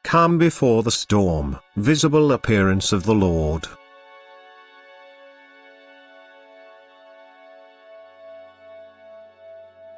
calm before the storm, visible appearance of the Lord.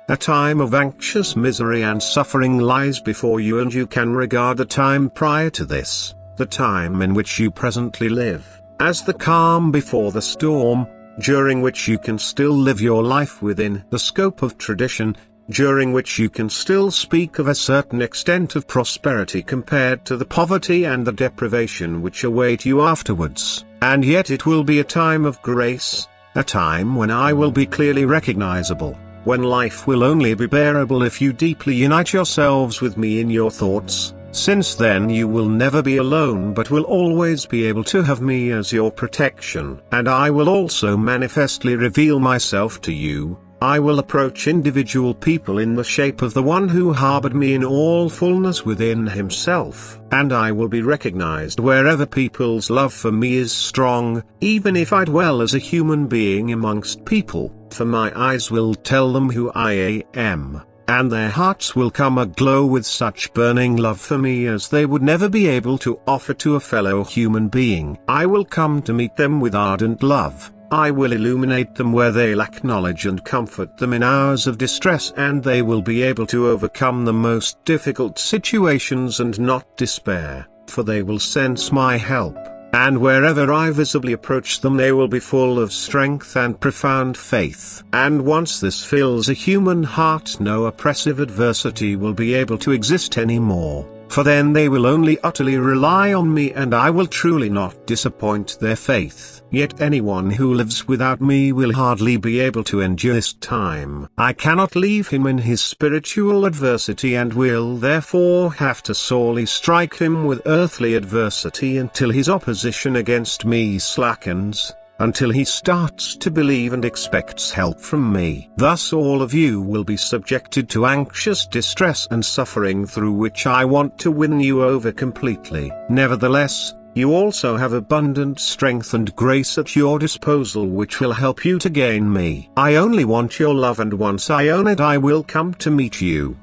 A time of anxious misery and suffering lies before you, and you can regard the time prior to this, the time in which you presently live, as the calm before the storm, during which you can still live your life within the scope of tradition, during which you can still speak of a certain extent of prosperity compared to the poverty and the deprivation which await you afterwards, and yet it will be a time of grace, a time when I will be clearly recognizable, when life will only be bearable if you deeply unite yourselves with me in your thoughts, since then you will never be alone but will always be able to have me as your protection. And I will also manifestly reveal myself to you. I will approach individual people in the shape of the one who harbored me in all fullness within himself, and I will be recognized wherever people's love for me is strong, even if I dwell as a human being amongst people, for my eyes will tell them who I am, and their hearts will come aglow with such burning love for me as they would never be able to offer to a fellow human being. I will come to meet them with ardent love. I will illuminate them where they lack knowledge and comfort them in hours of distress, and they will be able to overcome the most difficult situations and not despair, for they will sense my help, and wherever I visibly approach them they will be full of strength and profound faith. And once this fills a human heart, no oppressive adversity will be able to exist anymore. For then they will only utterly rely on me, and I will truly not disappoint their faith. Yet anyone who lives without me will hardly be able to endure this time. I cannot leave him in his spiritual adversity, and will therefore have to sorely strike him with earthly adversity until his opposition against me slackens, until he starts to believe and expects help from me. Thus all of you will be subjected to anxious distress and suffering, through which I want to win you over completely. Nevertheless, you also have abundant strength and grace at your disposal which will help you to gain me. I only want your love, and once I own it I will come to meet you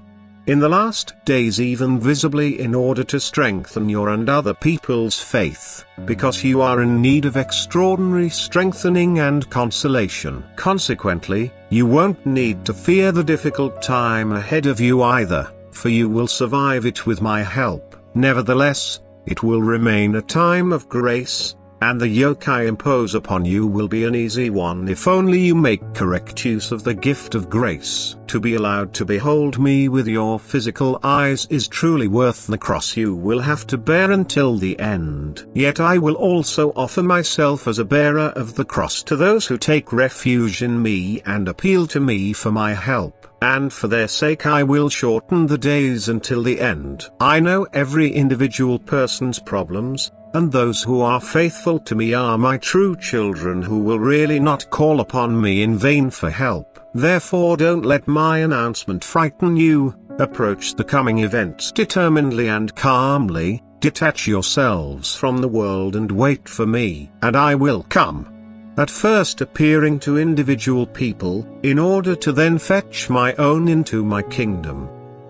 in the last days, even visibly, in order to strengthen your and other people's faith, because you are in need of extraordinary strengthening and consolation. Consequently, you won't need to fear the difficult time ahead of you either, for you will survive it with my help. Nevertheless, it will remain a time of grace, and the yoke I impose upon you will be an easy one if only you make correct use of the gift of grace. To be allowed to behold me with your physical eyes is truly worth the cross you will have to bear until the end. Yet I will also offer myself as a bearer of the cross to those who take refuge in me and appeal to me for my help, and for their sake I will shorten the days until the end. I know every individual person's problems, and those who are faithful to me are my true children who will really not call upon me in vain for help. Therefore don't let my announcement frighten you. Approach the coming events determinedly and calmly, detach yourselves from the world and wait for me, and I will come. At first appearing to individual people, in order to then fetch my own into my kingdom,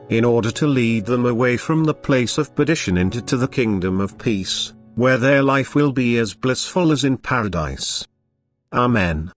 in order to lead them away from the place of perdition into the kingdom of peace, where their life will be as blissful as in paradise. Amen.